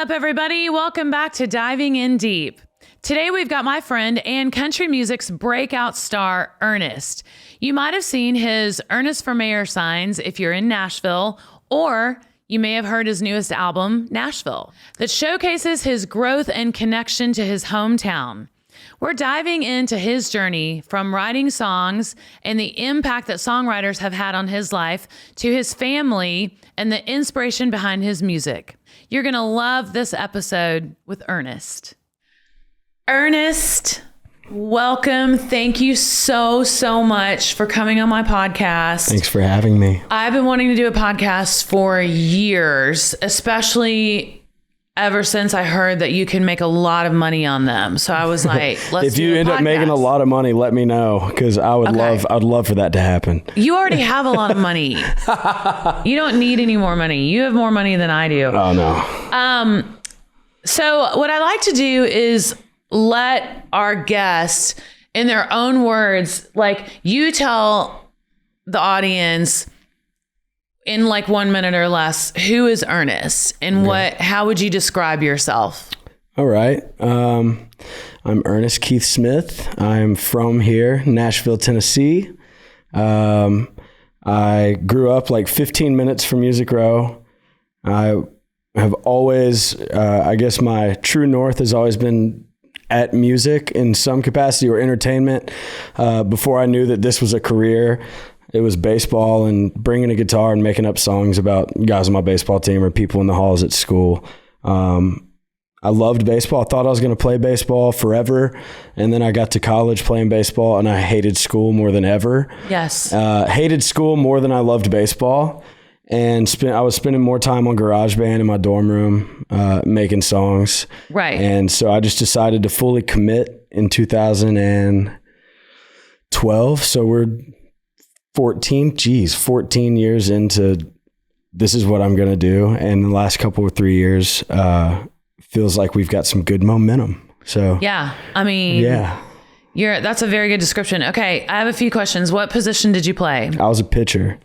up, everybody? Welcome back to Diving In Deep. Today, we've got my friend and country music's breakout star, Ernest. You might have seen his Ernest for Mayor signs if you're in Nashville, or you may have heard his newest album, Nashville, that showcases his growth and connection to his hometown. We're diving into his journey from writing songs and the impact that songwriters have had on his life to his family and the inspiration behind his music. You're going to love this episode with Ernest. Ernest, welcome. Thank you so much for coming on my podcast. Thanks for having me. I've been wanting to do a podcast for years, especially ever since I heard that you can make a lot of money on them. So I was like, let's if you end up making a lot of money, let me know, because I'd love for that to happen. You already have a lot of money. You don't need any more money. You have more money than I do. Oh no. So what I like to do is let our guests, in their own words, like you tell the audience in like 1 minute or less, who is Ernest and how would you describe yourself? All right. I'm Ernest Keith Smith. I'm from here, Nashville, Tennessee. I grew up like 15 minutes from Music Row. I have always, I guess my true north has always been at music in some capacity or entertainment. Before I knew that this was a career, it was baseball and bringing a guitar and making up songs about guys on my baseball team or people in the halls at school. I loved baseball. I thought I was going to play baseball forever. And then I got to college playing baseball and I hated school more than ever. Yes. Hated school more than I loved baseball. And I was spending more time on GarageBand in my dorm room, making songs. Right. And so I just decided to fully commit in 2012. So we're 14 years into this is what I'm going to do. And the last couple or 3 years feels like we've got some good momentum. So yeah, I mean, that's a very good description. Okay. I have a few questions. What position did you play? I was a pitcher,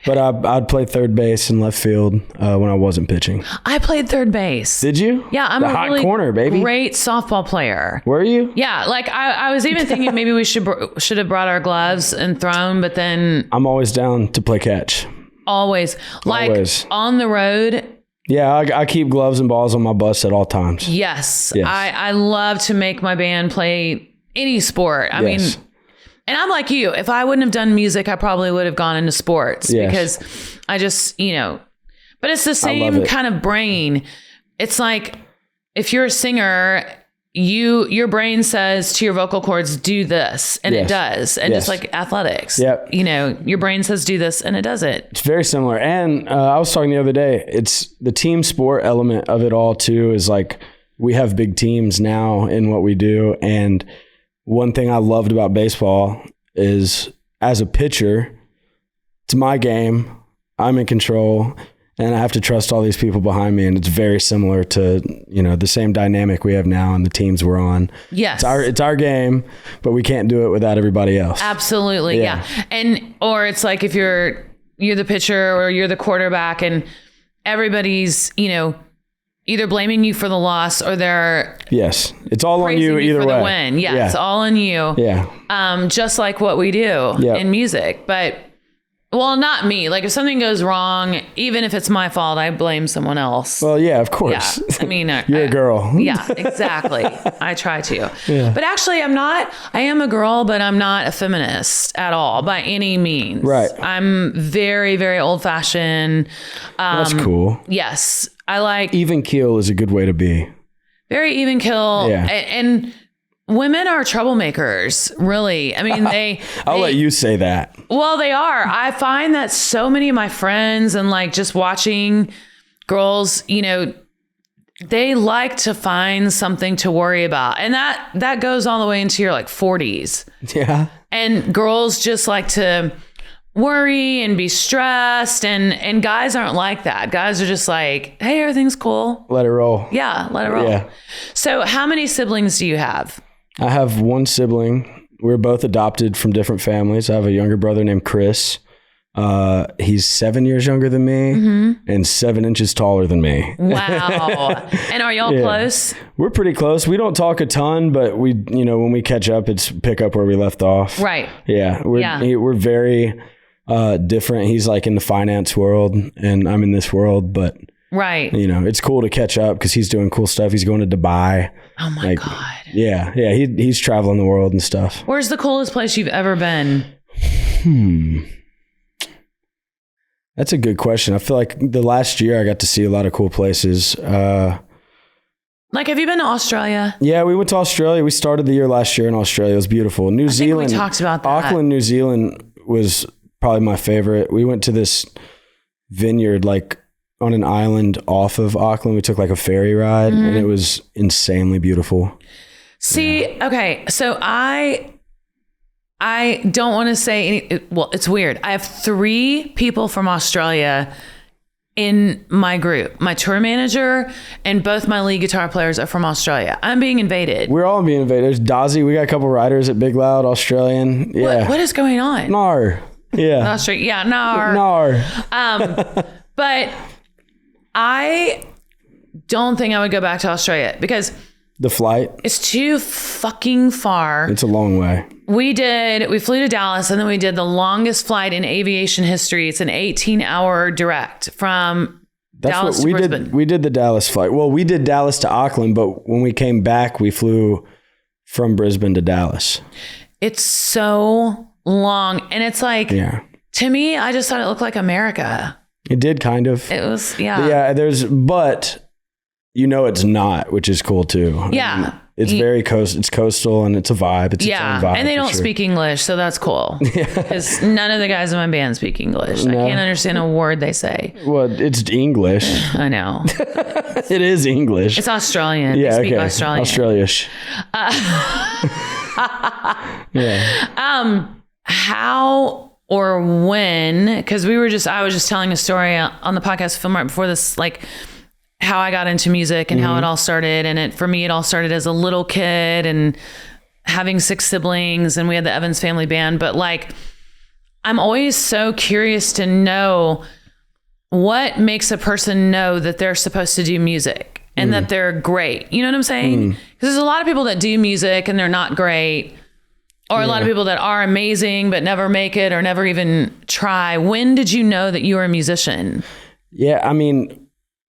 but I'd play third base and left field when I wasn't pitching. I played third base. Did you? Yeah, I'm the a hot really corner, baby. Great softball player. Were you? Yeah, like I was even thinking maybe we should have brought our gloves and thrown, but then I'm always down to play catch. Always. On the road. Yeah, I keep gloves and balls on my bus at all times. Yes. I love to make my band play any sport. I mean, and I'm like you. If I wouldn't have done music, I probably would have gone into sports because I just, but it's the same kind of brain. It's like if you're a singer, your brain says to your vocal cords, do this, and it does. And just like athletics, your brain says do this and it does it. It's very similar. And I was talking the other day, it's the team sport element of it all too, is like we have big teams now in what we do. And one thing I loved about baseball is as a pitcher, it's my game. I'm in control and I have to trust all these people behind me. And it's very similar to, the same dynamic we have now and the teams we're on. Yes. It's our game, but we can't do it without everybody else. Absolutely. Yeah. Or it's like if you're the pitcher or you're the quarterback and everybody's, either blaming you for the loss or they're it's all on you either for way. The win. Yeah, it's all on you. Yeah. Just like what we do in music. But well, not me. Like if something goes wrong, even if it's my fault, I blame someone else. Well, yeah, of course. Yeah. I mean, you're a girl. Yeah, exactly. I try to. Yeah. But actually I am a girl, but I'm not a feminist at all by any means. Right. I'm very, very old fashioned. That's cool. Yes. I like even keel is a good way to be. Very even keel. Yeah. And women are troublemakers, really. I mean, I'll let you say that. Well, they are. I find that so many of my friends and like just watching girls, they like to find something to worry about. And that goes all the way into your like 40s. Yeah. And girls just like to worry and be stressed and guys aren't like that. Guys are just like, hey, everything's cool. Let it roll. Yeah, let it roll. Yeah. So how many siblings do you have? I have one sibling. We're both adopted from different families. I have a younger brother named Chris. He's 7 years younger than me and 7 inches taller than me. Wow. And are y'all close? We're pretty close. We don't talk a ton, but we, when we catch up, it's pick up where we left off. Right. Yeah. We're very different. He's like in the finance world and I'm in this world, but right. It's cool to catch up because he's doing cool stuff. He's going to Dubai. Oh my God. Yeah. Yeah. He's traveling the world and stuff. Where's the coolest place you've ever been? That's a good question. I feel like the last year I got to see a lot of cool places. Like, have you been to Australia? Yeah, we went to Australia. We started the year last year in Australia. It was beautiful. New Zealand. We talked about that. Auckland, New Zealand was probably my favorite. We went to this vineyard like on an island off of Auckland. We took like a ferry ride and it was insanely beautiful. See, okay. So I don't want to say any, well, it's weird. I have 3 people from Australia in my group. My tour manager and both my lead guitar players are from Australia. I'm being invaded. We're all being invaded. There's Dazzy. We got a couple riders at Big Loud, Australian. Yeah. What is going on? Nar. Yeah. Australia. Yeah, nar. Nar. But I don't think I would go back to Australia because the flight. It's too fucking far. It's a long way. We flew to Dallas and then we did the longest flight in aviation history. It's an 18-hour direct from Dallas to Brisbane. We did the Dallas flight. Well, we did Dallas to Auckland, but when we came back, we flew from Brisbane to Dallas. It's so long. And it's like, to me, I just thought it looked like America. It did kind of. It was, yeah. Yeah, but it's not, which is cool too. Yeah. I mean, it's coastal and it's a vibe. It's its own vibe. And they don't speak English, so that's cool. Because none of the guys in my band speak English. No. I can't understand a word they say. Well, it's English. I know. It is English. It's Australian. Yeah, they speak okay. Australian. Australia-ish. How or when, because I was just telling a story on the podcast film right before this, like how I got into music and how it all started. And for me, it all started as a little kid and having 6 siblings, and we had the Evans family band. But like, I'm always so curious to know what makes a person know that they're supposed to do music and that they're great. You know what I'm saying? Because there's a lot of people that do music and they're not great. Or a lot of people that are amazing, but never make it or never even try. When did you know that you were a musician? Yeah, I mean,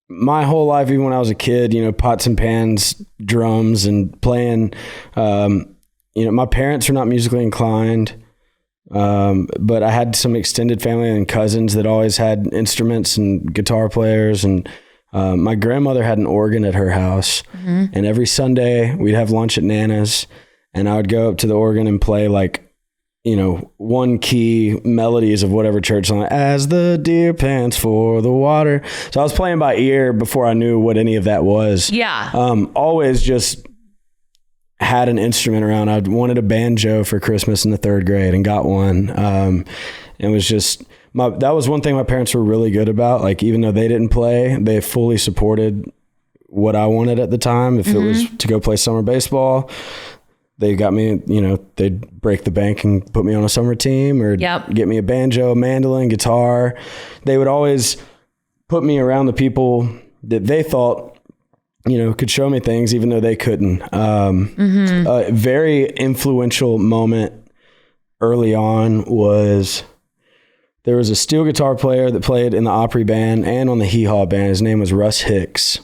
my whole life, even when I was a kid, pots and pans, drums and playing, my parents were not musically inclined. But I had some extended family and cousins that always had instruments and guitar players. And my grandmother had an organ at her house. And every Sunday we'd have lunch at Nana's. And I would go up to the organ and play like, one key melodies of whatever church song, as the deer pants for the water. So I was playing by ear before I knew what any of that was. Yeah. Always just had an instrument around. I wanted a banjo for Christmas in the 3rd grade and got one. It was just, that was one thing my parents were really good about. Like, even though they didn't play, they fully supported what I wanted at the time. If it was to go play summer baseball, they got me, they'd break the bank and put me on a summer team or get me a banjo, a mandolin, guitar. They would always put me around the people that they thought, could show me things, even though they couldn't. A very influential moment early on was there was a steel guitar player that played in the Opry band and on the Hee Haw band. His name was Russ Hicks.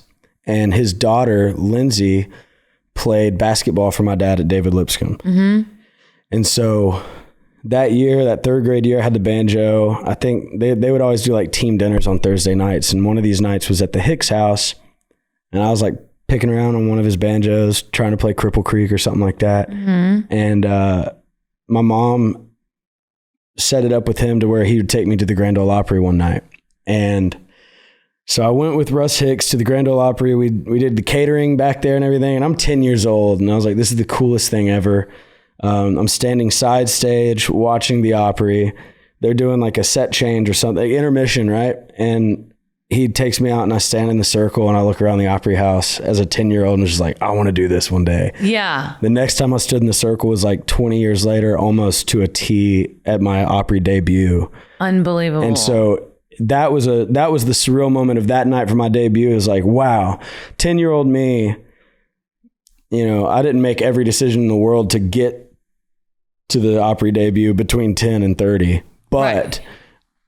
And his daughter, Lindsay, played basketball for my dad at David Lipscomb. And so that year, that 3rd grade year, I had the banjo. I think they would always do like team dinners on Thursday nights. And one of these nights was at the Hicks house. And I was like picking around on one of his banjos, trying to play Cripple Creek or something like that. And my mom set it up with him to where he would take me to the Grand Ole Opry one night. And so I went with Russ Hicks to the Grand Ole Opry. We did the catering back there and everything. And I'm 10 years old. And I was like, this is the coolest thing ever. I'm standing side stage watching the Opry. They're doing like a set change or something, intermission, right? And he takes me out and I stand in the circle and I look around the Opry House as a 10-year-old and just like, I want to do this one day. Yeah. The next time I stood in the circle was like 20 years later, almost to a T at my Opry debut. Unbelievable. And so that was the surreal moment of that night for my debut. It was like, wow, 10-year-old me, you know, I didn't make every decision in the world to get to the Opry debut between 10 and 30, but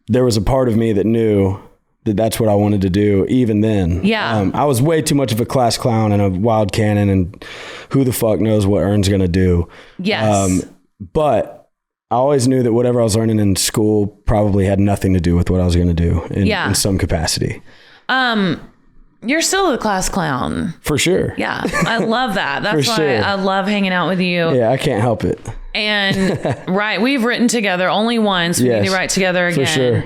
there was a part of me that knew that that's what I wanted to do even then. Yeah. I was way too much of a class clown and a wild cannon, and who the fuck knows what Ern's going to do. Yes. But I always knew that whatever I was learning in school probably had nothing to do with what I was going to do in some capacity. You're still the class clown. For sure. Yeah. I love that. That's why I love hanging out with you. Yeah, I can't help it. And we've written together only once. We need to write together again. For sure.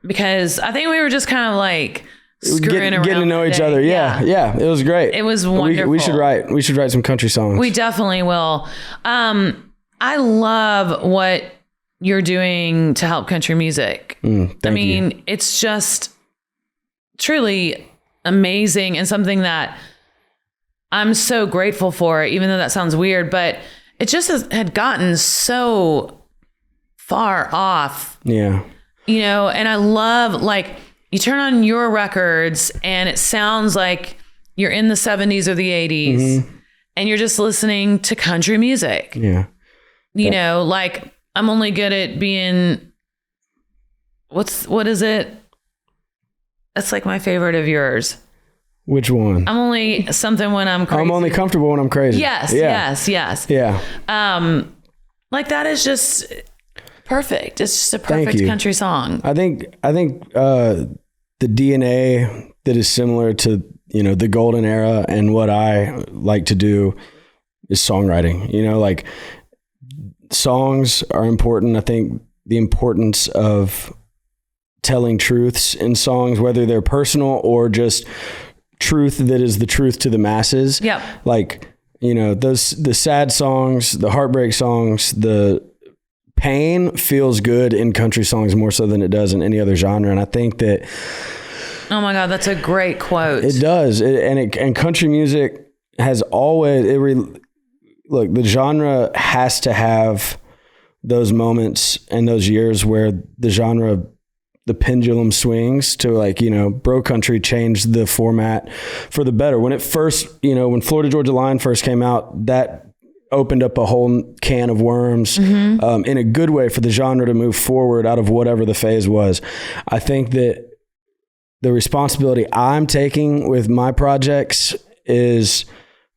Because I think we were just kind of like screwing around. Getting to know each other. Yeah. It was great. It was wonderful. We should write some country songs. We definitely will. I love what you're doing to help country music. Thank you. It's just truly amazing and something that I'm so grateful for, even though that sounds weird, but it just had gotten so far off. Yeah. You know, and I love, like, you turn on your records and it sounds like you're in the 70s or the 80s and you're just listening to country music. Yeah. You know, like, I'm only good at being, what is it? That's like my favorite of yours. Which one? I'm only something when I'm crazy. I'm only comfortable when I'm crazy. Yes. Yeah. Like, that is just perfect. It's just a perfect country song. I think the DNA that is similar to, you know, the golden era and what I like to do is songwriting. You know, like, songs are important. I think the importance of telling truths in songs, whether they're personal or just truth that is the truth to the masses. Yep. Like, you know, the sad songs, the heartbreak songs, the pain feels good in country songs more so than it does in any other genre. And I think that, oh my God, that's a great quote. It does. And country music has always, look, the genre has to have those moments and those years where the genre, the pendulum swings to, like, you know, bro country changed the format for the better. When it first, you know, when Florida Georgia Line first came out, that opened up a whole can of worms in a good way for the genre to move forward out of whatever the phase was. I think that the responsibility I'm taking with my projects is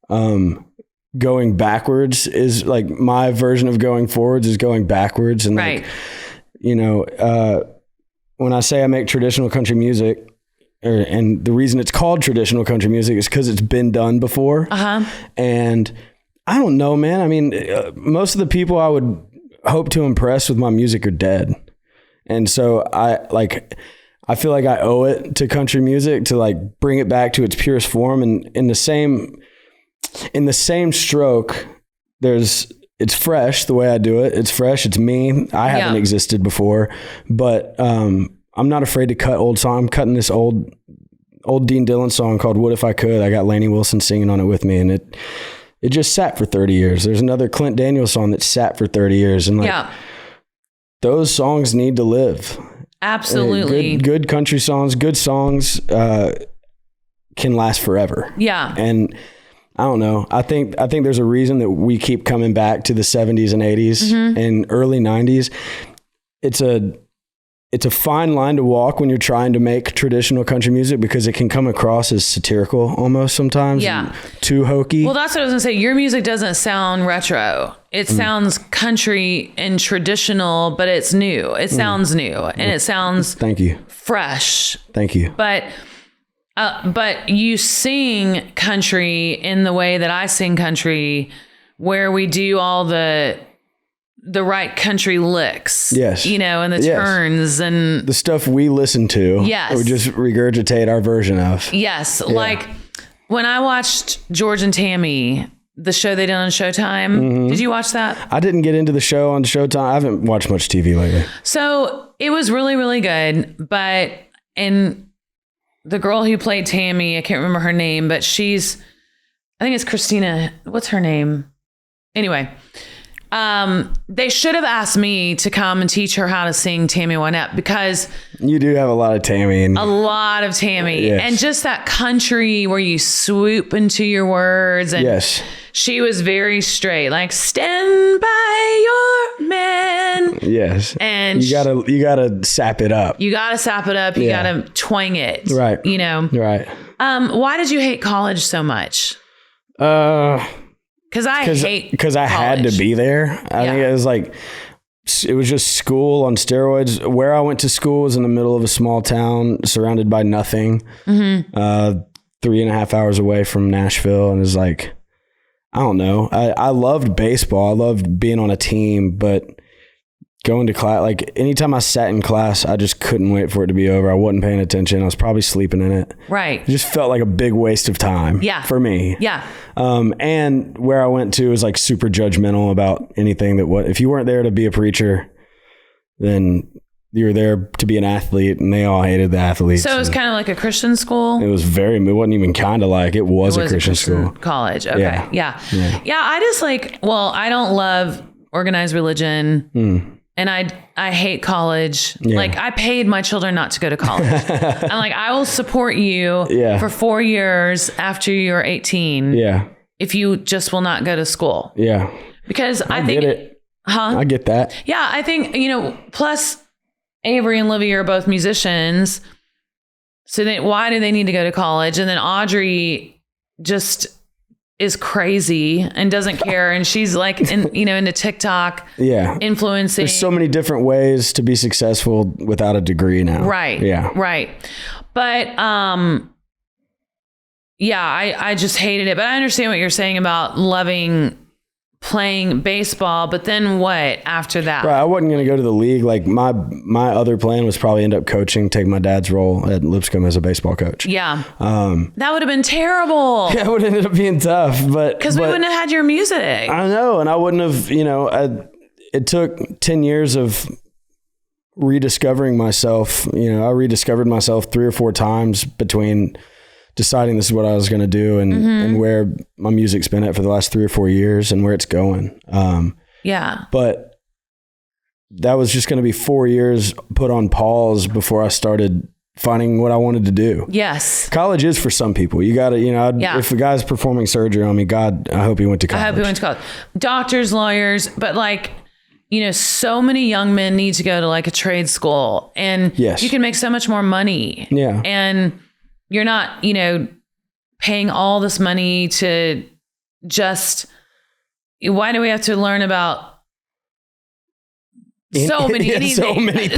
going backwards, is like my version of going forwards is going backwards. And like, you know, when I say I make traditional country music, and the reason it's called traditional country music is because it's been done before. And I don't know, man. I mean, most of the people I would hope to impress with my music are dead. And so I feel like I owe it to country music to, like, bring it back to its purest form. And in the same stroke, it's fresh the way I do it. It's fresh. It's me. I haven't existed before, but I'm not afraid to cut old songs. I'm cutting this old Dean Dillon song called What If I Could. I got Lainey Wilson singing on it with me, and it just sat for 30 years. There's another Clint Daniels song that sat for 30 years. And like, those songs need to live. Absolutely. Good country songs, good songs can last forever. Yeah. And I don't know. I think there's a reason that we keep coming back to the 70s and 80s and early 90s. It's a fine line to walk when you're trying to make traditional country music, because it can come across as satirical almost sometimes. Yeah. Too hokey. Well, that's what I was gonna say. Your music doesn't sound retro. It sounds country and traditional, but it's new. It sounds new, and it sounds fresh. Thank you. But you sing country in the way that I sing country, where we do all the right country licks. Yes. You know, and the turns and the stuff we listen to. Yes. We just regurgitate our version of. Yes. Yeah. Like when I watched George and Tammy, the show they did on Showtime. Did you watch that? I didn't get into the show on Showtime. I haven't watched much TV lately. So it was really, really good, but and the girl who played Tammy, I can't remember her name, but I think it's Christina. What's her name? Anyway, they should have asked me to come and teach her how to sing Tammy Wynette, because you do have a lot of Tammy. A lot of Tammy. Yes. And just that country where you swoop into your words. And yes. She was very straight, like, stand by your man. Yes. And you gotta sap it up. You gotta sap it up. You gotta twang it. Right. You know? Right. Why did you hate college so much? Because I had to be there. I think it was just school on steroids. Where I went to school was in the middle of a small town surrounded by nothing. 3.5 hours away from Nashville. And it was like, I don't know. I loved baseball. I loved being on a team, but going to class, like anytime I sat in class, I just couldn't wait for it to be over. I wasn't paying attention. I was probably sleeping in it. Right. It just felt like a big waste of time. Yeah. For me. Yeah. And where I went to was like super judgmental about anything if you weren't there to be a preacher, then you were there to be an athlete, and they all hated the athletes. So it was kind of like a Christian school? It wasn't even kind of like, it was a Christian school. College. Okay. Yeah. I just I don't love organized religion. And I hate college. Yeah. Like, I paid my children not to go to college. I'm like, I will support you for 4 years after you're 18. Yeah. If you just will not go to school. Yeah. Because I think, get it. Huh? I get that. Yeah. I think, plus Avery and Livy are both musicians. So why do they need to go to college? And then Audrey just is crazy and doesn't care, and she's like into TikTok, influencing. There's so many different ways to be successful without a degree now. Right. Yeah. Right. But I just hated it. But I understand what you're saying about loving playing baseball, but then what after that? Right. I wasn't going to go to the league. Like my other plan was probably end up coaching, take my dad's role at Lipscomb as a baseball coach. Yeah. That would have been terrible. Yeah, it would have ended up being tough, because we wouldn't have had your music. I know. And I wouldn't have, it took 10 years of rediscovering myself. I rediscovered myself 3 or 4 times between deciding this is what I was going to do and where my music's been at for the last 3 or 4 years and where it's going. But that was just going to be 4 years put on pause before I started finding what I wanted to do. Yes. College is for some people. You got to, if a guy's performing surgery on me, God, I hope he went to college. I hope he went to college. Doctors, lawyers, but so many young men need to go to a trade school, and you can make so much more money. Yeah. And you're not, paying all this money to why do we have to learn about so many things? So many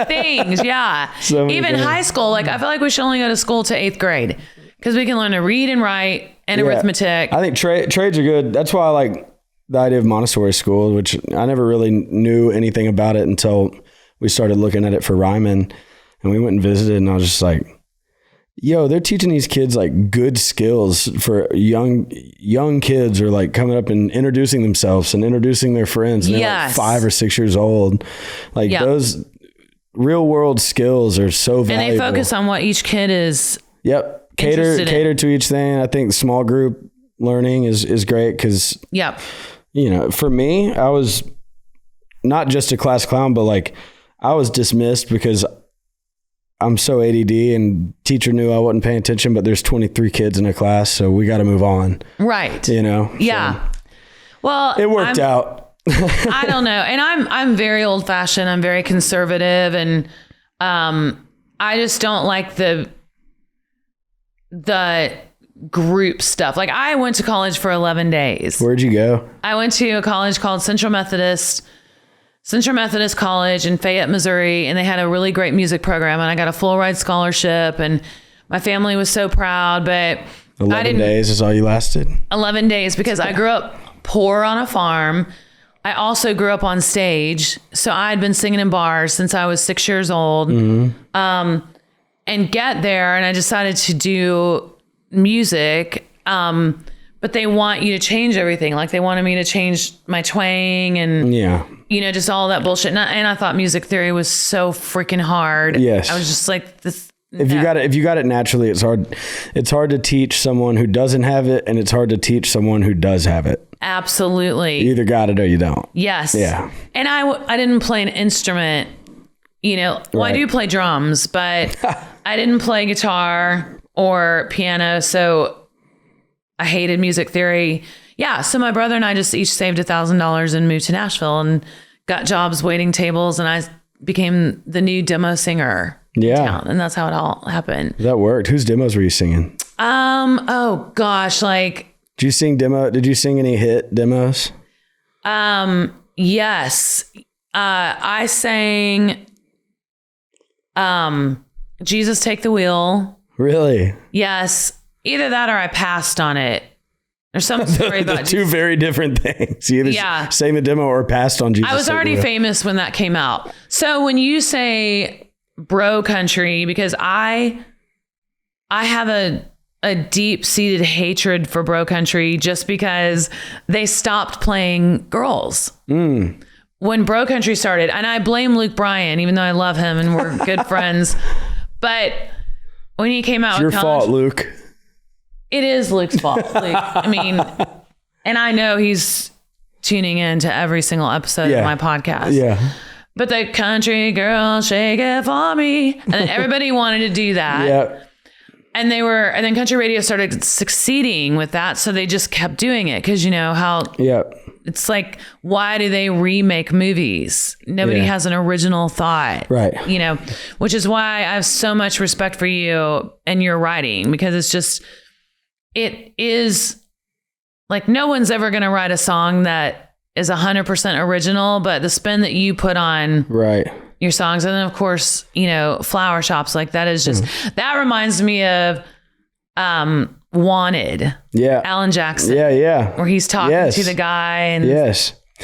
things. Yeah. Even high school. I feel like we should only go to school to 8th grade because we can learn to read and write and arithmetic. I think trades are good. That's why I like the idea of Montessori school, which I never really knew anything about it until we started looking at it for Ryman, and we went and visited, and I was just like, yo, they're teaching these kids good skills for young kids, or coming up and introducing themselves and introducing their friends. And they're 5 or 6 years old. Those real world skills are so valuable. And they focus on what each kid is. Yep. Cater to each thing. I think small group learning is great because, for me, I was not just a class clown, but I was dismissed because I'm so ADD, and teacher knew I wasn't paying attention, but there's 23 kids in a class, so we got to move on. Right. Yeah. So well, it worked out. I don't know. And I'm very old fashioned. I'm very conservative, and I just don't like the group stuff. I went to college for 11 days. Where'd you go? I went to a college called Central Methodist College in Fayette, Missouri, and they had a really great music program, and I got a full ride scholarship, and my family was so proud. But 11 days is all you lasted? 11 days, because I grew up poor on a farm. I also grew up on stage, so I had been singing in bars since I was 6 years old. And get there, and I decided to do music, but they want you to change everything. They wanted me to change my twang and just all that bullshit. And I thought music theory was so freaking hard. Yes. I was just like this. If you got it naturally, it's hard. It's hard to teach someone who doesn't have it, and it's hard to teach someone who does have it. Absolutely. You either got it or you don't. Yes. Yeah. And I didn't play an instrument, well, I do play drums, but I didn't play guitar or piano. So I hated music theory. Yeah. So my brother and I just each saved $1,000 and moved to Nashville and got jobs waiting tables. And I became the new demo singer. Yeah. In town, and that's how it all happened. That worked. Whose demos were you singing? Oh gosh. Like, did you sing any hit demos? Yes. I sang, Jesus Take the Wheel. Really? Yes. Either that or I passed on it. There's some story about two very different things. You either sang the demo or passed on Jesus. I was already famous when that came out. So when you say bro country, because I have a deep-seated hatred for bro country just because they stopped playing girls. When bro country started, and I blame Luke Bryan, even though I love him and we're good friends, but when he came out, it's your fault, Luke. It is Luke's fault. Luke. I mean, and I know he's tuning in to every single episode of my podcast. Yeah. But the country girl, shake it for me. And then everybody wanted to do that. Yeah. And then country radio started succeeding with that. So they just kept doing it. Cause how it's like, why do they remake movies? Nobody has an original thought. Right. Which is why I have so much respect for you and your writing, because it is like, no one's ever going to write a song that is 100% original, but the spin that you put on your songs. And then of course, flower shops, like that is just, that reminds me of, Wanted. Yeah. Alan Jackson. Yeah. Yeah. Where he's talking to the guy and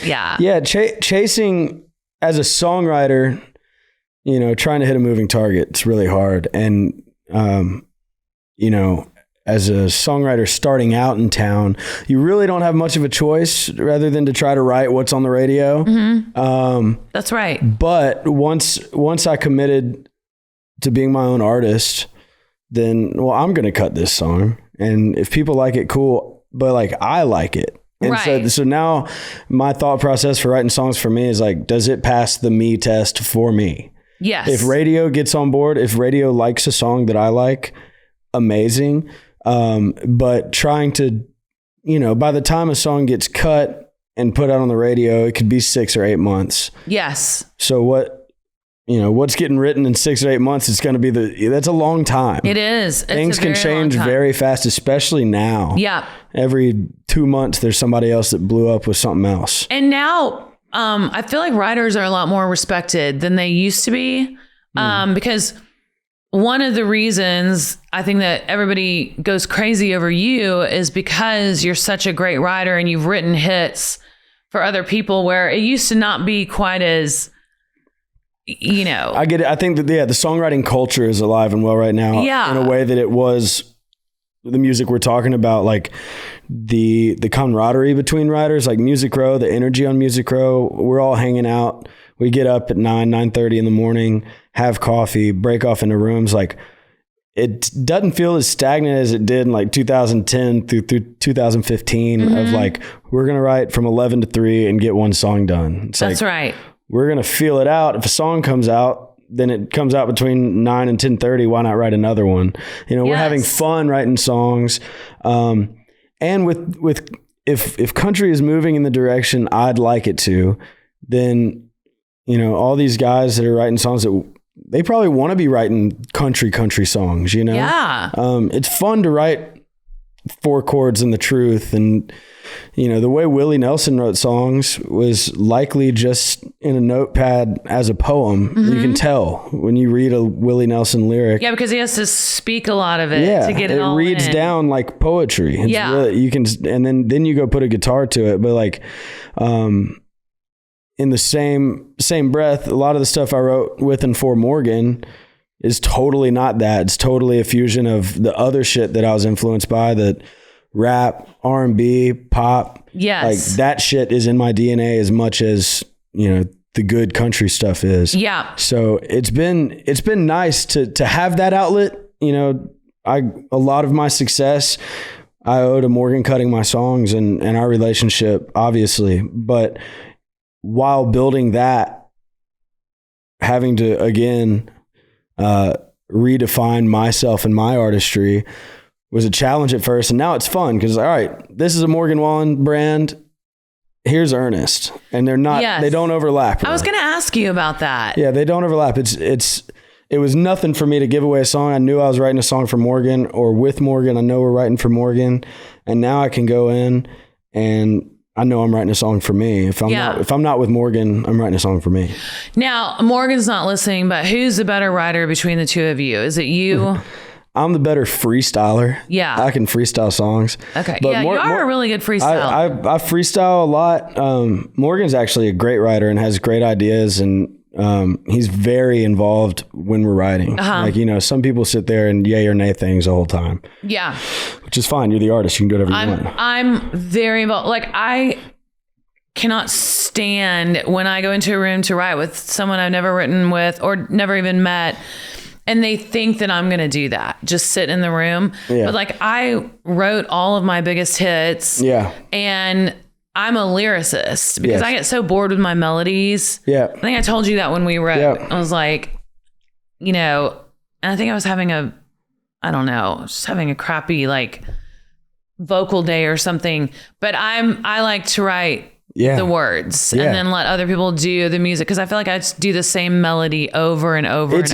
Yeah. Chasing as a songwriter, trying to hit a moving target, it's really hard. And, as a songwriter starting out in town, you really don't have much of a choice rather than to try to write what's on the radio. That's right. But once I committed to being my own artist, then, I'm going to cut this song. And if people like it, cool. But like, I like it. And so now my thought process for writing songs for me is like, does it pass the me test for me? Yes. If radio gets on board, if radio likes a song that I like, amazing. But trying to, by the time a song gets cut and put out on the radio, it could be 6 or 8 months. Yes. So what's getting written in 6 or 8 months, it's going to be that's a long time. It is. Things can change very fast, especially now. Yeah. Every 2 months, there's somebody else that blew up with something else. And now, I feel like writers are a lot more respected than they used to be. Because one of the reasons I think that everybody goes crazy over you is because you're such a great writer and you've written hits for other people, where it used to not be quite as, I get it. I think that, the songwriting culture is alive and well right now in a way that it was the music we're talking about, like the camaraderie between writers, like Music Row, the energy on Music Row. We're all hanging out. We get up at 9:30 in the morning, have coffee, break off into rooms. Like, it doesn't feel as stagnant as it did in like 2010 through 2015 of like, we're going to write from 11 to 3 and get one song done. That's right. We're going to feel it out. If a song comes out, then it comes out between 9 and 10:30. Why not write another one? We're having fun writing songs. And with if country is moving in the direction I'd like it to, then, all these guys that are writing songs that they probably want to be writing country songs, Yeah. It's fun to write 4 chords and the truth. And, the way Willie Nelson wrote songs was likely just in a notepad as a poem. You can tell when you read a Willie Nelson lyric. Yeah, because he has to speak a lot of it to get it all reads in. Down like poetry. It's really, you can, and then you go put a guitar to it. But like, in the same breath, a lot of the stuff I wrote with and for Morgan is totally not that. It's totally a fusion of the other shit that I was influenced by, that rap, R&B, pop. Yes. Like, that shit is in my DNA as much as the good country stuff is. Yeah. So it's been nice to have that outlet. A lot of my success I owe to Morgan cutting my songs and our relationship, obviously. But while building that, having to again redefine myself and my artistry was a challenge at first, and now it's fun because all right, this is a Morgan Wallen brand. Here's Ernest, and they're not. Yes. They don't overlap. Really. I was going to ask you about that. Yeah, they don't overlap. It was nothing for me to give away a song. I knew I was writing a song for Morgan or with Morgan. I know we're writing for Morgan, and now I can go in and I know I'm writing a song for me. If I'm not with Morgan, I'm writing a song for me. Now, Morgan's not listening, but who's the better writer between the two of you? Is it you? I'm the better freestyler. Yeah. I can freestyle songs. Okay. But you are a really good freestyler. I freestyle a lot. Morgan's actually a great writer and has great ideas, and he's very involved when we're writing. Like, some people sit there and yay or nay things the whole time. Yeah. Which is fine. You're the artist. You can do whatever you want. I'm very involved. Like, I cannot stand when I go into a room to write with someone I've never written with or never even met, and they think that I'm going to do that. Just sit in the room. Yeah. But like, I wrote all of my biggest hits. Yeah. And I'm a lyricist because I get so bored with my melodies. Yeah. I think I told you that when we wrote. Yeah. I was like, and I think I was having just having a crappy like vocal day or something. But I like to write the words and then let other people do the music, because I feel like I just do the same melody over and over. It's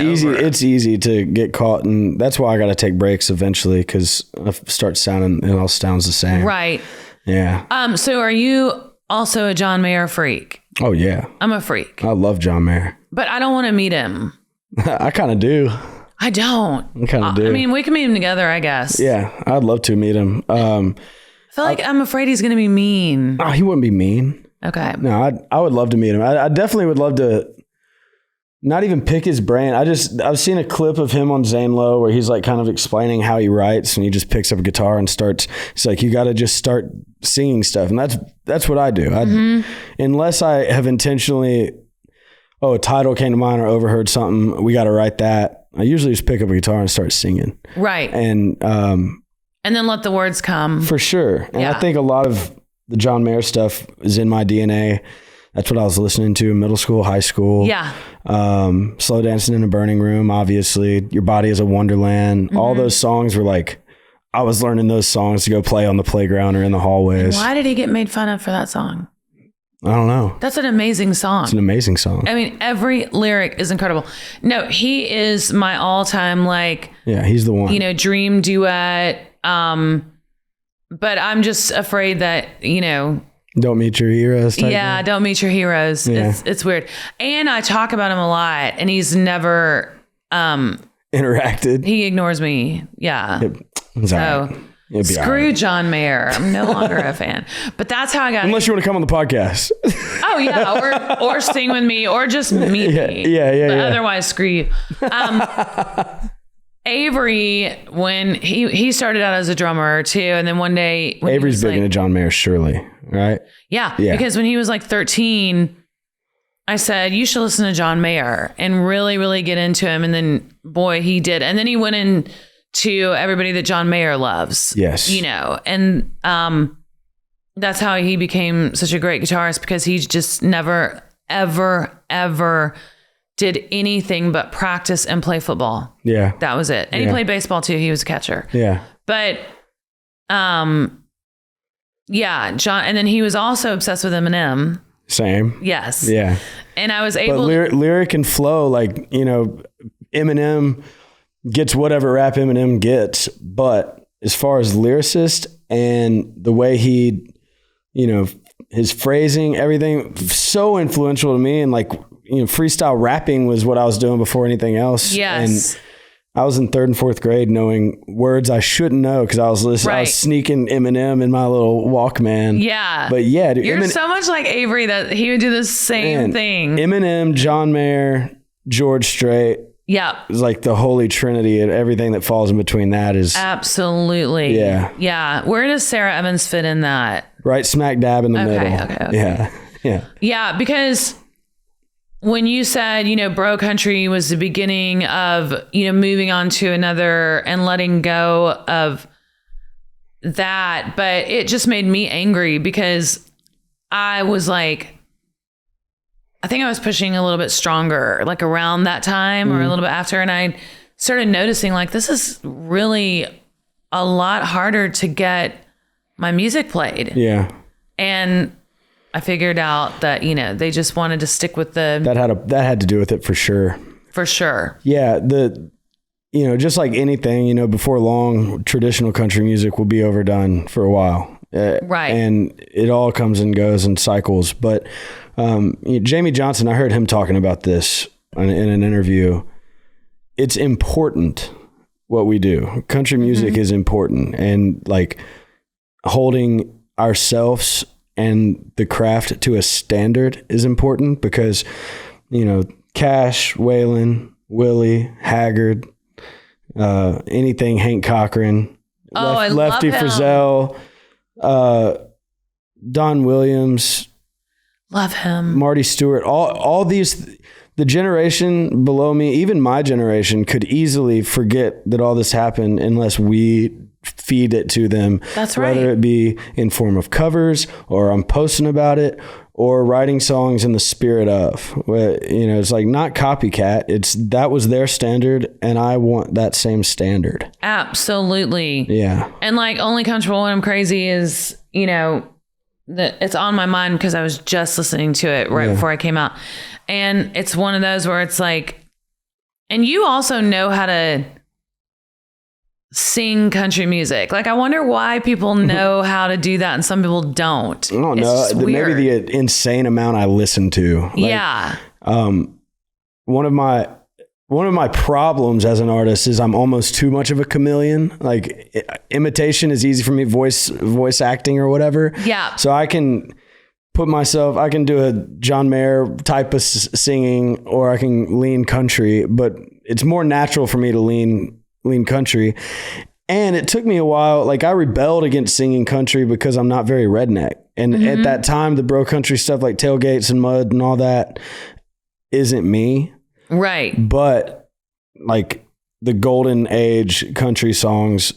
easy to get caught, and that's why I got to take breaks eventually, because I start sounding, it all sounds the same. Right. Yeah. So are you also a John Mayer freak? Oh yeah. I'm a freak. I love John Mayer. But I don't want to meet him. I kind of do. I don't. I kind of do. I mean, we can meet him together, I guess. Yeah. I'd love to meet him. I feel like I'm afraid he's going to be mean. Oh, he wouldn't be mean. Okay. No, I would love to meet him. I definitely would love to not even pick his brain. I've seen a clip of him on Zane Lowe where he's like kind of explaining how he writes, and he just picks up a guitar and starts. It's like, you got to just start singing stuff. And that's what I do. Unless I have intentionally, a title came to mind or overheard something, we got to write that. I usually just pick up a guitar and start singing. Right. And then let the words come. For sure. And I think a lot of the John Mayer stuff is in my DNA. That's what I was listening to in middle school, high school. Yeah. Slow Dancing in a Burning Room, obviously. Your Body is a Wonderland. Mm-hmm. All those songs were like, I was learning those songs to go play on the playground or in the hallways. And why did he get made fun of for that song? I don't know. That's an amazing song. It's an amazing song. I mean, every lyric is incredible. No, he is my all-time, like... Yeah, he's the one. Dream duet. But I'm just afraid that, don't meet your heroes. Yeah, don't meet your heroes. Yeah. It's weird. And I talk about him a lot, and he's never... interacted. He ignores me. Yeah. Screw John Mayer. I'm no longer a fan. But that's how I got... Unless you want to come on the podcast. Oh, yeah. Or sing with me, or just meet me. Yeah. But otherwise, screw you. Avery, when he started out as a drummer too, and then one day... Avery's big into John Mayer, surely, right? Yeah, because when he was like 13... I said, you should listen to John Mayer and really, really get into him. And then, boy, he did. And then he went into everybody that John Mayer loves. Yes. And that's how he became such a great guitarist, because he just never, ever, ever did anything but practice and play football. Yeah. That was it. And he played baseball too. He was a catcher. Yeah. But, John, and then he was also obsessed with Eminem. Same. Yes. Yeah. And I was able to... lyric and flow, like, Eminem gets whatever rap Eminem gets, but as far as lyricist and the way he, his phrasing, everything, so influential to me. And like, freestyle rapping was what I was doing before anything else. Yes. And I was in 3rd and 4th grade knowing words I shouldn't know because I was listening. Right. I was sneaking Eminem in my little Walkman. Yeah. But yeah, dude, you're so much like Avery that he would do the same thing. Eminem, John Mayer, George Strait. Yeah. It's like the holy trinity, and everything that falls in between that is... Absolutely. Yeah. Yeah. Where does Sara Evans fit in that? Right smack dab in the middle. Okay. Yeah. Yeah. Yeah, because when you said, bro country was the beginning of, moving on to another and letting go of that, but it just made me angry because I was like, I think I was pushing a little bit stronger, like around that time or a little bit after. And I started noticing like, this is really a lot harder to get my music played. Yeah. And I figured out that, they just wanted to stick with that had to do with it for sure. For sure. Yeah. Just like anything, before long, traditional country music will be overdone for a while. Right. And it all comes and goes in cycles. But Jamie Johnson, I heard him talking about this in an interview. It's important what we do. Country music is important. And like holding ourselves and the craft to a standard is important because, Cash, Waylon, Willie, Haggard, anything Hank Cochran, Lefty Frizzell, Don Williams, love him, Marty Stewart, all these, the generation below me, even my generation could easily forget that all this happened unless we feed it to them. That's right. Whether it be in form of covers or I'm posting about it or writing songs in the spirit of, it's like not copycat. That was their standard and I want that same standard. Absolutely. Yeah. And like Only Comfortable When I'm Crazy is, that it's on my mind because I was just listening to it right before I came out. And it's one of those where it's like, and you also know how to sing country music. Like, I wonder why people know how to do that and some people don't. I don't know. Maybe the insane amount I listen to. Like, yeah. One of my problems as an artist is I'm almost too much of a chameleon. Like imitation is easy for me, voice acting or whatever. Yeah. So I can do a John Mayer type of singing or I can lean country, but it's more natural for me to lean country. And it took me a while. Like I rebelled against singing country because I'm not very redneck. And at that time, the bro country stuff like Tailgates and Mud and all that isn't me. Right. But like the golden age country songs,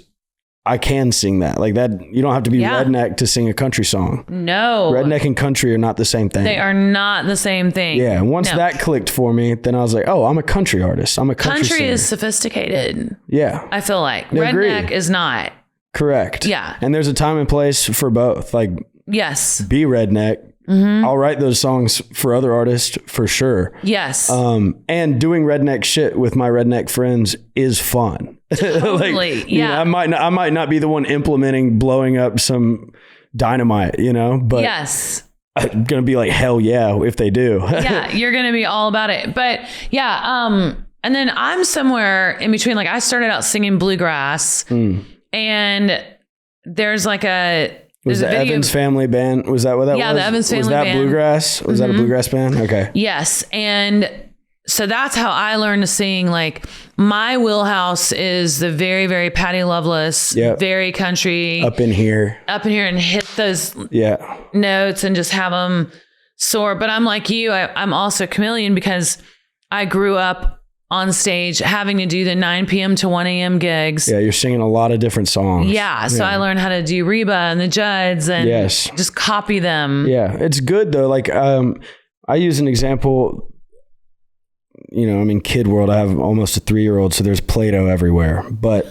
I can sing that. Like that, you don't have to be redneck to sing a country song. No. Redneck and country are not the same thing. They are not the same thing. Yeah. Once that clicked for me, then I was like, oh, I'm a country artist. I'm a country singer. is sophisticated. Yeah. I feel like. Redneck is not. Correct. Yeah. And there's a time and place for both. Like, yes. Be redneck. I'll write those songs for other artists for sure. Yes. And doing redneck shit with my redneck friends is fun. Totally. I might not be the one implementing blowing up some dynamite, but yes, I'm going to be like, hell yeah, if they do. Yeah. You're going to be all about it. But yeah. And then I'm somewhere in between, like I started out singing bluegrass and there's like was the Evans family band? Was that what that was? Yeah, the Evans family band. Was that bluegrass? Was that a bluegrass band? Okay. Yes. And so that's how I learned to sing. Like my wheelhouse is the very, very Patti Loveless, very country. Up in here and hit those notes and just have them soar. But I'm like you, I'm also a chameleon because I grew up on stage having to do the 9 p.m. to 1 a.m. gigs. Yeah, you're singing a lot of different songs. Yeah, so I learned how to do Reba and the Judds and just copy them. Yeah, it's good though. Like I use an example, Kid World, I have almost a 3-year-old, so there's Play-Doh everywhere. But,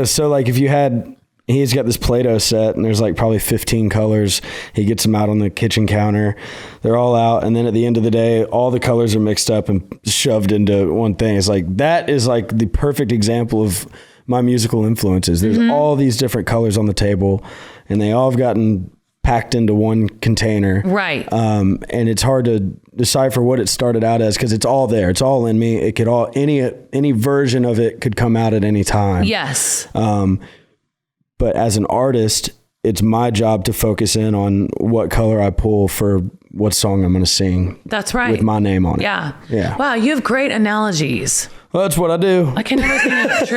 so like if he's got this Play-Doh set and there's like probably 15 colors. He gets them out on the kitchen counter. They're all out. And then at the end of the day, all the colors are mixed up and shoved into one thing. It's like, that is like the perfect example of my musical influences. There's all these different colors on the table and they all have gotten packed into one container. Right. And it's hard to decipher what it started out as because it's all there. It's all in me. It could any version of it could come out at any time. Yes. But as an artist, it's my job to focus in on what color I pull for what song I'm going to sing. That's right. With my name on it. Yeah. Yeah. Wow, you have great analogies. Well, that's what I do. I can never think it's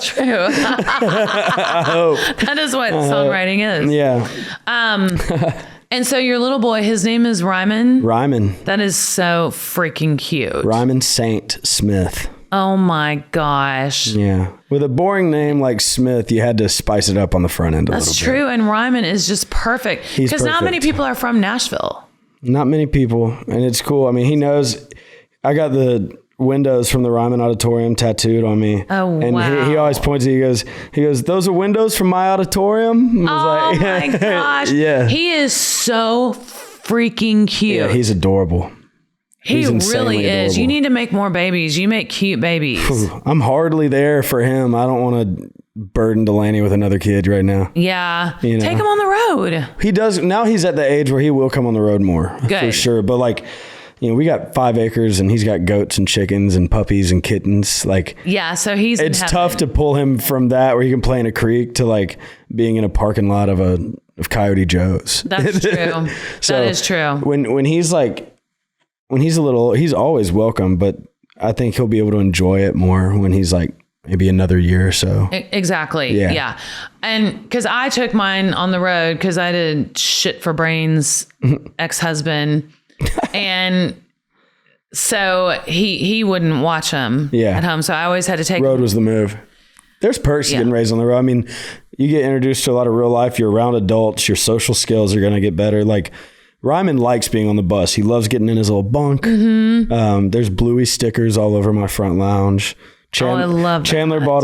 true. I hope. That is what songwriting is. Yeah. And so your little boy, his name is Ryman? Ryman. That is so freaking cute. Ryman Saint Smith. Oh my gosh. Yeah. With a boring name like Smith, you had to spice it up on the front end a little bit. That's true. And Ryman is just perfect. Because not many people are from Nashville. Not many people. And it's cool. I mean, he knows. I got the windows from the Ryman Auditorium tattooed on me. Oh, and wow. he always points, he goes, those are windows from my auditorium? My gosh. Yeah. He is so freaking cute. Yeah, he's adorable. He really is. Adorable. You need to make more babies. You make cute babies. I'm hardly there for him. I don't want to burden Delaney with another kid right now. Yeah. You know? Take him on the road. He does. Now he's at the age where he will come on the road more. Good. For sure. But like, you know, we got 5 acres and he's got goats and chickens and puppies and kittens. Like, yeah. So it's tough to pull him from that where he can play in a creek to like being in a parking lot of Coyote Joe's. That's true. So that is true. When he's a little, he's always welcome, but I think he'll be able to enjoy it more when he's like maybe another year or so. Exactly. Yeah. And because I took mine on the road because I did shit for brains ex-husband. And so he wouldn't watch them at home. So I always had to take road was the move. There's perks to getting raised on the road. I mean, you get introduced to a lot of real life. You're around adults. Your social skills are going to get better. Like Ryman likes being on the bus. He loves getting in his little bunk. Mm-hmm. There's Bluey stickers all over my front lounge. I love that. Chandler bought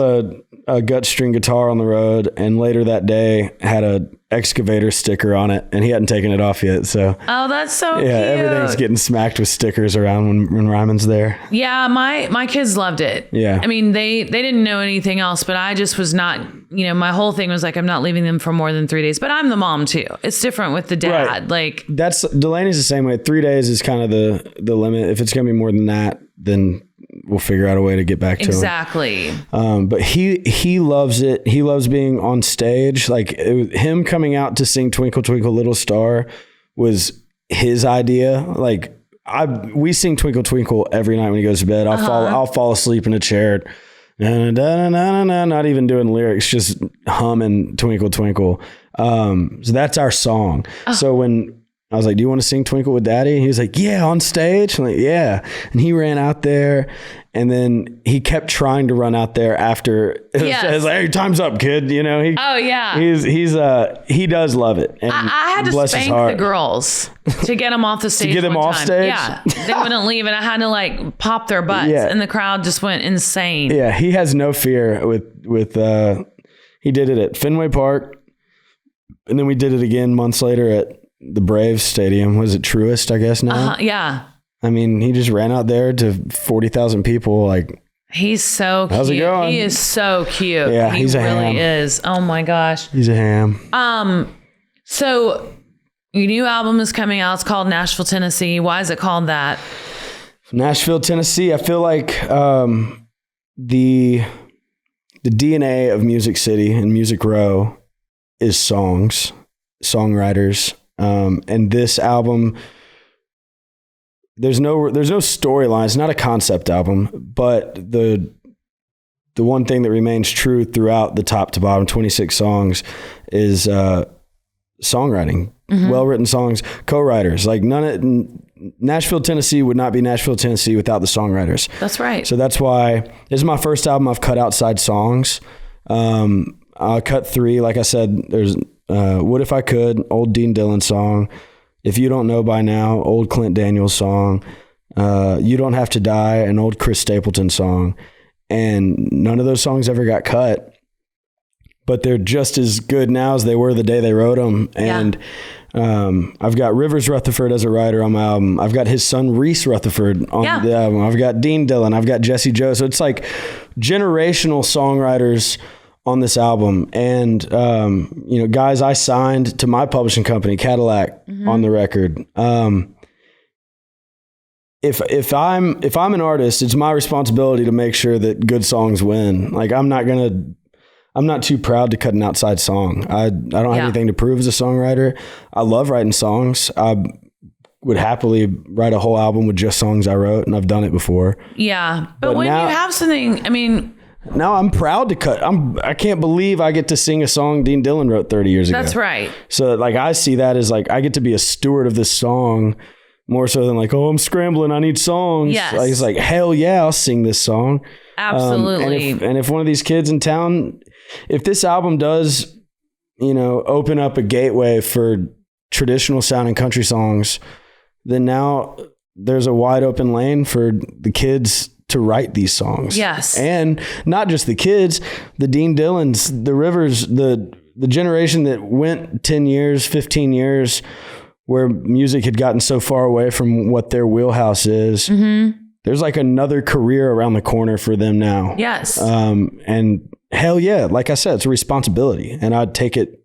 a gut string guitar on the road, and later that day had a excavator sticker on it, and he hadn't taken it off yet. So that's so cute. Everything's getting smacked with stickers around when Ryman's there. Yeah, my kids loved it. Yeah, I mean they didn't know anything else, but I just was not. You know, my whole thing was like I'm not leaving them for more than 3 days. But I'm the mom too. It's different with the dad. Right. Like Delaney's the same way. 3 days is kind of the limit. If it's gonna be more than that, then we'll figure out a way to get back to him. Exactly. But he loves it. He loves being on stage. Like him coming out to sing Twinkle Twinkle Little Star was his idea. Like we sing Twinkle Twinkle every night when he goes to bed. I'll fall asleep in a chair. Not even doing lyrics, just humming Twinkle Twinkle. So that's our song. So when I was like, do you want to sing Twinkle with Daddy? And he was like, yeah, on stage. I'm like, yeah. And he ran out there, and then he kept trying to run out there after. It was like, hey, time's up, kid. You know, he does love it. And I had to spank the girls to get them off the stage. To get them off stage? Yeah. They wouldn't leave, and I had to like pop their butts, and the crowd just went insane. Yeah, he has no fear with he did it at Fenway Park, and then we did it again months later at the Braves Stadium. Was it Truist, I guess now? Yeah. I mean, he just ran out there to 40,000 people. Like, he's so cute. How's it going? He is so cute. Yeah, he really is. Oh my gosh. He's a ham. So your new album is coming out. It's called Nashville, Tennessee. Why is it called that? Nashville, Tennessee. I feel like the DNA of Music City and Music Row is songs, songwriters. And this album, there's no storyline. It's not a concept album, but the one thing that remains true throughout the top to bottom 26 songs is songwriting, well-written songs, co-writers. Like Nashville, Tennessee would not be Nashville, Tennessee without the songwriters. That's right. So that's why this is my first album I've cut outside songs. I cut 3. Like I said, there's What If I Could, old Dean Dillon song. If You Don't Know By Now, old Clint Daniels song. You Don't Have to Die, an old Chris Stapleton song. And none of those songs ever got cut, but they're just as good now as they were the day they wrote them. And I've got Rivers Rutherford as a writer on my album. I've got his son Reese Rutherford on the album. I've got Dean Dillon. I've got Jesse Joe. So it's like generational songwriters on this album. And, guys I signed to my publishing company, Cadillac, on the record. If I'm an artist, it's my responsibility to make sure that good songs win. Like I'm not too proud to cut an outside song. I don't have anything to prove as a songwriter. I love writing songs. I would happily write a whole album with just songs I wrote, and I've done it before. Yeah. But when now, you have something, I mean, Now I'm proud to cut. I can't believe I get to sing a song Dean Dillon wrote 30 years ago. That's right. So like I see that as like I get to be a steward of this song more so than like, oh, I'm scrambling, I need songs. Yes. Like, it's like, hell yeah, I'll sing this song. Absolutely. And if one of these kids in town, if this album does, open up a gateway for traditional sounding country songs, then now there's a wide open lane for the kids to write these songs. Yes. And not just the kids, the Dean Dillons, the Rivers, the generation that went 10 years, 15 years where music had gotten so far away from what their wheelhouse is. Mm-hmm. There's like another career around the corner for them now. Yes. And hell yeah, like I said, it's a responsibility and I don't take it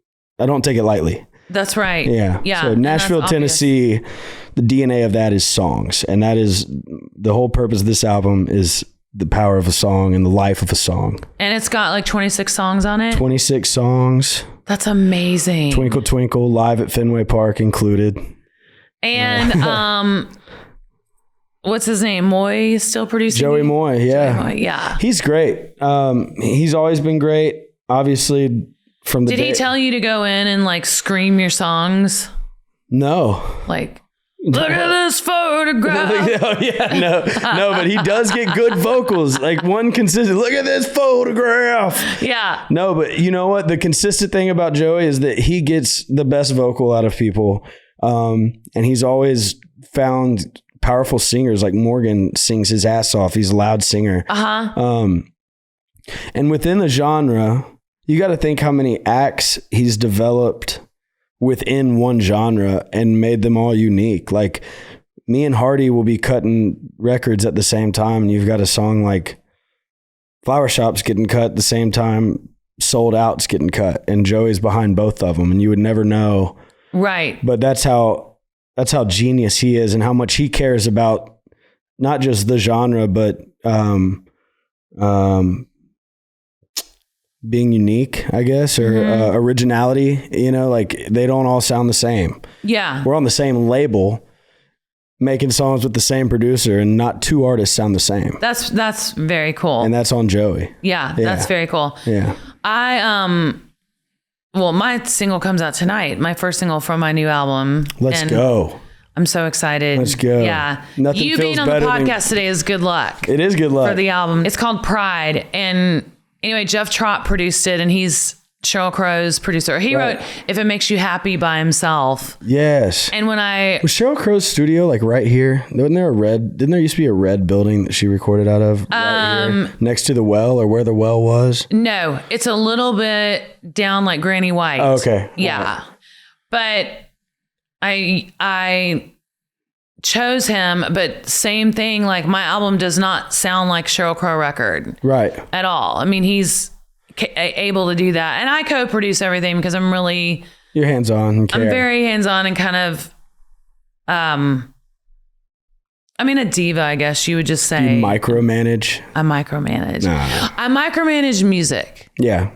lightly. That's right. Yeah. Yeah. So Nashville, Tennessee, the DNA of that is songs. And that is the whole purpose of this album is the power of a song and the life of a song. And it's got like 26 songs on it. 26 songs. That's amazing. Twinkle Twinkle live at Fenway Park included. And what's his name? Moi is still producing? Joey Moi, yeah. Joey Moi, yeah. He's great. He's always been great. Obviously from the Did he tell you to go in and like scream your songs? No. Like, look at this photograph. No, but he does get good vocals. Like one consistent, look at this photograph. Yeah. No, but you know what? The consistent thing about Joey is that he gets the best vocal out of people. And he's always found powerful singers. Like Morgan sings his ass off. He's a loud singer. And within the genre, you got to think how many acts he's developed within one genre and made them all unique. Like me and Hardy will be cutting records at the same time. And you've got a song like Flower Shop's getting cut at the same time, Sold Out's getting cut, and Joey's behind both of them. And you would never know. Right. But that's how genius he is and how much he cares about not just the genre, but, being unique, I guess, or originality, like they don't all sound the same. Yeah. We're on the same label making songs with the same producer and not two artists sound the same. That's very cool. And that's on Joey. Yeah. That's very cool. Yeah. Well, my single comes out tonight, my first single from my new album. Let's go. I'm so excited. Let's go. Yeah. Nothing you feels being on the better podcast today is good luck. It is good luck. For the album. It's called Pride. And anyway, Jeff Trott produced it and he's Sheryl Crow's producer. He wrote If It Makes You Happy by himself. Yes. And when was Sheryl Crow's studio like right here? Didn't there used to be a red building that she recorded out of right here, next to the well or where the well was? No, it's a little bit down like Granny White. Oh, okay. Yeah. But I chose him, but same thing, like my album does not sound like Sheryl Crow record. Right. At all. I mean, he's able to do that. And I co-produce everything because I'm really... You're hands-on. I'm very hands-on and kind of... I mean, a diva, I guess you would just say. You micromanage? I micromanage. Nah. I micromanage music. Yeah.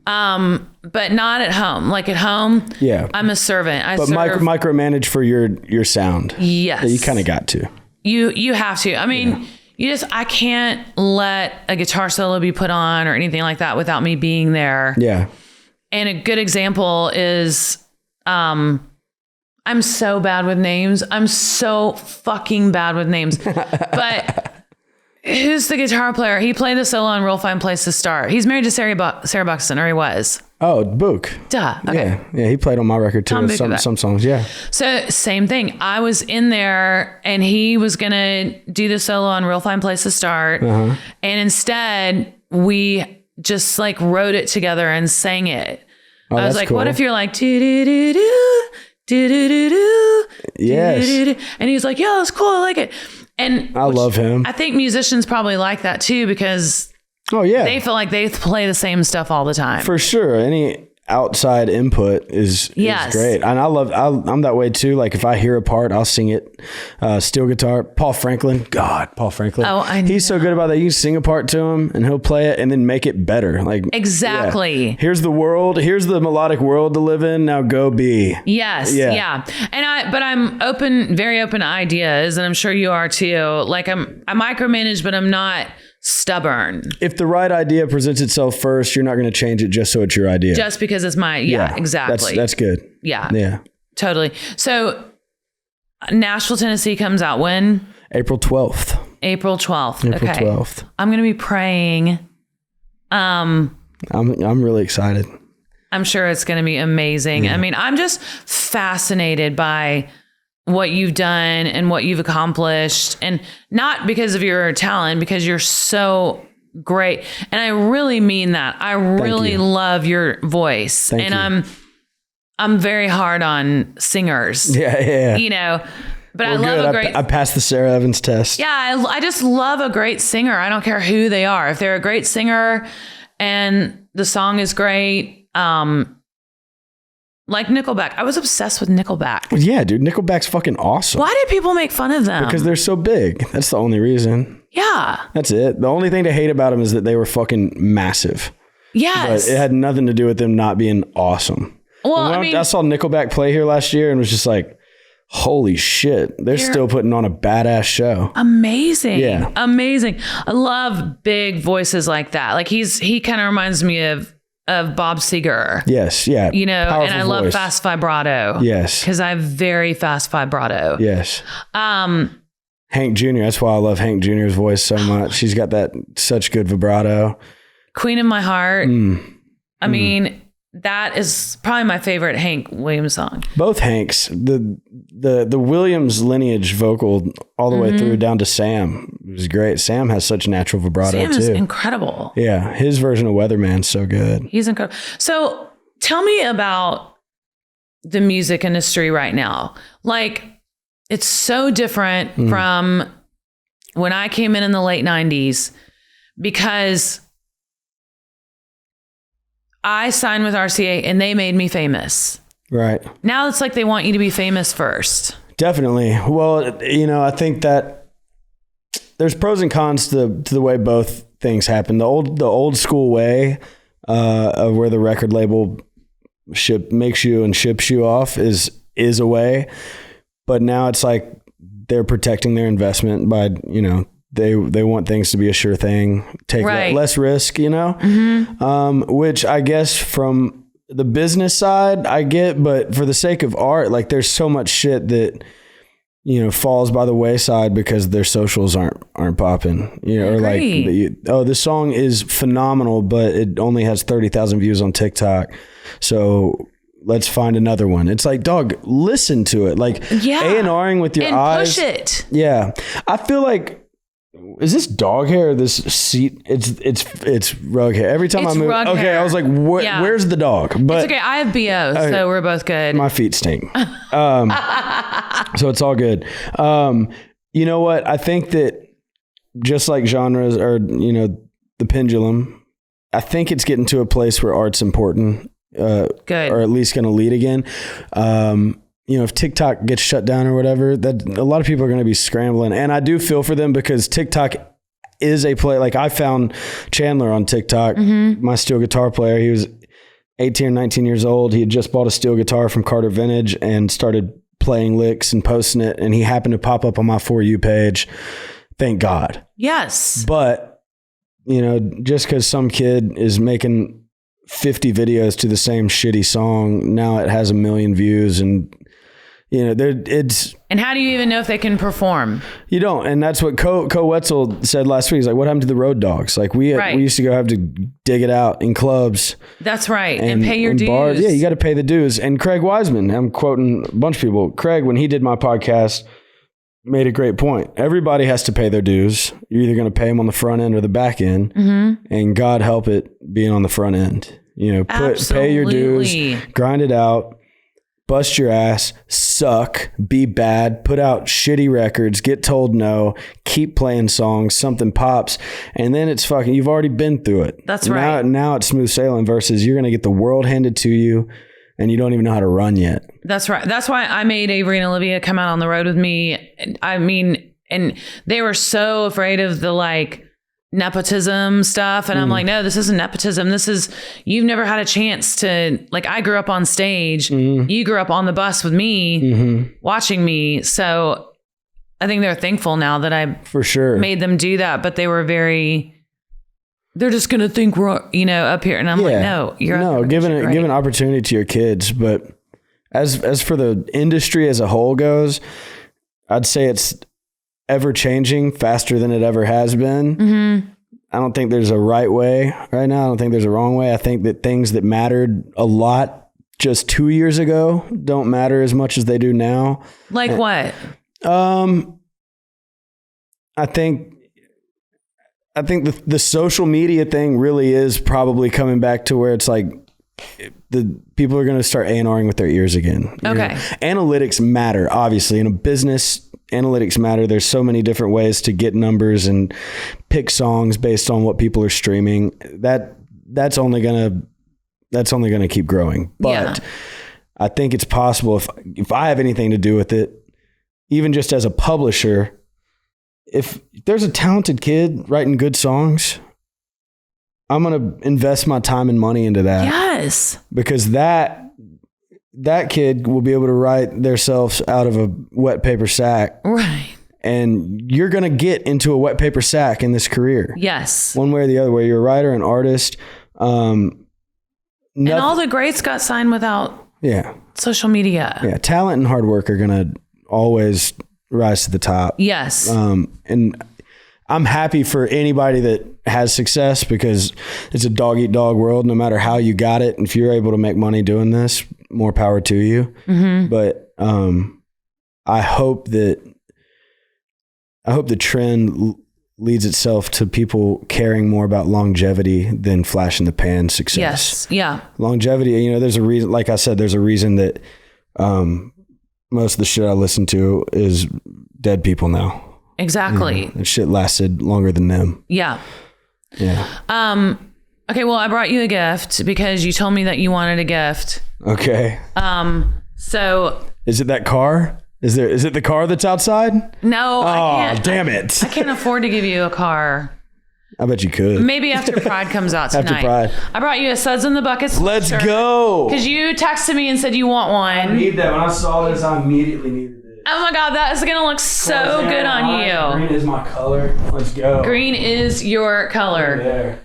But not at home. Like at home, yeah, I'm a servant. But micromanage for your sound. Yes. You kind of got to. You have to. I mean... Yeah. I can't let a guitar solo be put on or anything like that without me being there. Yeah. And a good example is, I'm so bad with names. I'm so fucking bad with names. But who's the guitar player? He played the solo on Real Fine Place to Start. He's married to Sarah Buxton, or he was. Oh, Book. Duh. Okay. Yeah. He played on my record too. Some songs. Yeah. So same thing. I was in there and he was going to do the solo on Real Fine Place to Start. And instead we just like wrote it together and sang it. I was like, cool. What if you're like, do-do-do-do, do-do-do-do, yes. And he was like, yeah, that's cool. I like it. And I love him. I think musicians probably like that too, because they feel like they play the same stuff all the time. For sure. Any outside input is great. And I'm that way too. Like if I hear a part, I'll sing it. Steel guitar, Paul Franklin. Paul Franklin. Oh, I know. He's so good about that. You can sing a part to him and he'll play it and then make it better. Like exactly. Yeah. Here's the world. Here's the melodic world to live in. Now go be. Yes. Yeah. And but I'm very open to ideas, and I'm sure you are too. Like I micromanage, but I'm not stubborn. If the right idea presents itself first, you're not going to change it just so it's your idea. Just because it's exactly. That's good. Yeah. Totally. So Nashville, Tennessee comes out when? April 12th. April 12th. April okay. 12th. I'm going to be praying. I'm really excited. I'm sure it's going to be amazing. Yeah. I mean, I'm just fascinated by what you've done and what you've accomplished, and not because of your talent, because you're so great. And I really mean that. I really love your voice. Thank you. I'm very hard on singers. Yeah. You know, but well, I love a great... I passed the Sara Evans test. Yeah, I just love a great singer. I don't care who they are. If they're a great singer and the song is great, like Nickelback. I was obsessed with Nickelback. Yeah, dude. Nickelback's fucking awesome. Why do people make fun of them? Because they're so big. That's the only reason. Yeah. That's it. The only thing to hate about them is that they were fucking massive. Yes. But it had nothing to do with them not being awesome. Well, I saw Nickelback play here last year and was just like, holy shit. They're still putting on a badass show. Amazing. Yeah. Amazing. I love big voices like that. Like he kind of reminds me of Bob Seger. Yes. Yeah. You know, powerful and I voice. love fast vibrato. Yes. Because I have very fast vibrato. Yes. Hank Jr. That's why I love Hank Jr.'s voice so much. He's got such good vibrato. Queen of My Heart. I mean, that is probably my favorite Hank Williams song. Both Hanks, the Williams lineage vocal all the way through down to Sam was great. Sam has such natural vibrato Sam too. is incredible. Yeah, his version of Weatherman's so good. He's incredible. So tell me about the music industry right now. Like, it's so different from when I came in the late 90s, because I signed with RCA and they made me famous. Right. Now it's like they want you to be famous first. Definitely. Well, you know, I think that there's pros and cons to the way both things happen. The old school way of where the record label makes you and ships you off is a way, but now it's like they're protecting their investment by, you know, they want things to be a sure thing, take less risk, you know, which I guess from the business side I get, but for the sake of art, like there's so much shit that, you know, falls by the wayside because their socials aren't popping, you know, or like, this song is phenomenal, but it only has 30,000 views on TikTok. So let's find another one. It's like, dog, listen to it. Like A&Ring with your eyes. Push it. Yeah. I feel like, is this dog hair or this seat? It's rug hair. Every time I move. Okay. Hair. I was like, where's the dog? But it's okay. I have BO, so we're both good. My feet stink. So it's all good. You know what? I think that just like genres or, you know, the pendulum, I think it's getting to a place where art's important. Good. Or at least going to lead again. You know, if TikTok gets shut down or whatever, that a lot of people are going to be scrambling. And I do feel for them because TikTok is a play. Like I found Chandler on TikTok, my steel guitar player. He was 18 or 19 years old. He had just bought a steel guitar from Carter Vintage and started playing licks and posting it. And he happened to pop up on my For You page. Thank God. Yes. But, you know, just because some kid is making 50 videos to the same shitty song, now it has 1 million views, and you know, and how do you even know if they can perform? You don't. And that's what Co Wetzel said last week. He's like, what happened to the road dogs? Like we used to go have to dig it out in clubs. That's right. And pay your dues. Bars. Yeah, you got to pay the dues. And Craig Wiseman, I'm quoting a bunch of people. Craig, when he did my podcast, made a great point. Everybody has to pay their dues. You're either going to pay them on the front end or the back end. And God help it being on the front end. You know, pay your dues, grind it out. Bust your ass, suck, be bad, put out shitty records, get told no, keep playing songs, something pops, and then it's fucking, you've already been through it. That's right. Now it's smooth sailing versus you're going to get the world handed to you and you don't even know how to run yet. That's right. That's why I made Avery and Olivia come out on the road with me. I mean, and they were so afraid of the like nepotism stuff. And I'm like, no, this isn't nepotism. This is, you've never had a chance to, like, I grew up on stage. You grew up on the bus with me, watching me. So I think they're thankful now that I for sure made them do that. But they were very they're just going to think we're, up here. And I'm like, no, give an opportunity to your kids. But as for the industry as a whole goes, I'd say it's ever changing faster than it ever has been. Mm-hmm. I don't think there's a right way right now. I don't think there's a wrong way. I think that things that mattered a lot just 2 years ago don't matter as much as they do now. Like what? I think the social media thing really is probably coming back to where it's like the people are going to start A&Ring with their ears again. Okay. Analytics matter, obviously. In a business, analytics matter. There's so many different ways to get numbers and pick songs based on what people are streaming. That's only going to keep growing. But I think it's possible if I have anything to do with it, even just as a publisher, if there's a talented kid writing good songs, I'm going to invest my time and money into that. Yes. Because that kid will be able to write themselves out of a wet paper sack. Right. And you're going to get into a wet paper sack in this career. Yes. One way or the other way. You're a writer, an artist. And all the greats got signed without social media. Yeah. Talent and hard work are going to always rise to the top. Yes. And I'm happy for anybody that has success because it's a dog eat dog world, no matter how you got it. And if you're able to make money doing this, more power to you. Mm-hmm. But I hope the trend leads itself to people caring more about longevity than flash in the pan success. Yes. Yeah. Longevity, there's a reason, like I said, there's a reason that most of the shit I listen to is dead people now. Exactly. That shit lasted longer than them. Yeah. Yeah. Okay. Well, I brought you a gift because you told me that you wanted a gift. Okay. So is it that car? Is it the car that's outside? No. Oh, damn it. I can't afford to give you a car. I bet you could. Maybe after Pride comes out tonight. After Pride. I brought you a Suds in the Buckets. Let's go. Because you texted me and said you want one. I need that. When I saw this, I immediately needed it. Oh my God, that is going to look so good on you. Green is my color. Let's go. Green is your color. Over there.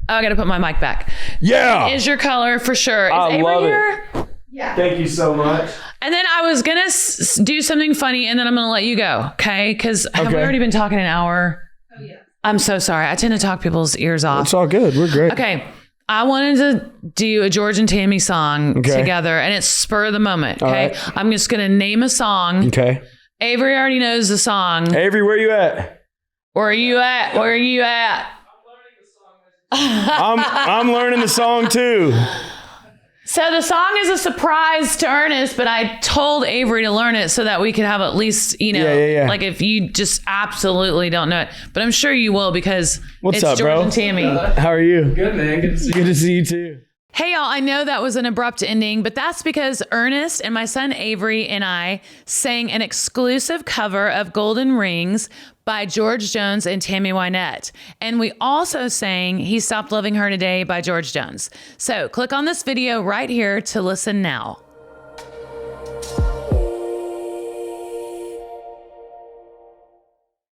Oh, I got to put my mic back. Yeah. Green is your color for sure. I Avery love here? it. Yeah. Thank you so much. And then I was going to do something funny and then I'm going to let you go. Okay. Because have we already been talking an hour? Oh, yeah. I'm so sorry. I tend to talk people's ears off. It's all good. We're great. Okay. I wanted to do a George and Tammy song together and it's spur of the moment. Okay. Right. I'm just going to name a song. Okay. Avery already knows the song. Avery, where you at? Where are you at? Where are you at? I'm learning the song too. So the song is a surprise to Ernest, but I told Avery to learn it so that we could have at least, like if you just absolutely don't know it. But I'm sure you will because What's it's up, George bro? and Tammy. How are you? Good, man. Good to see you. Good to see you too. Hey, y'all, I know that was an abrupt ending, but that's because Ernest and my son Avery and I sang an exclusive cover of Golden Rings by George Jones and Tammy Wynette. And we also sang He Stopped Loving Her Today by George Jones. So click on this video right here to listen now.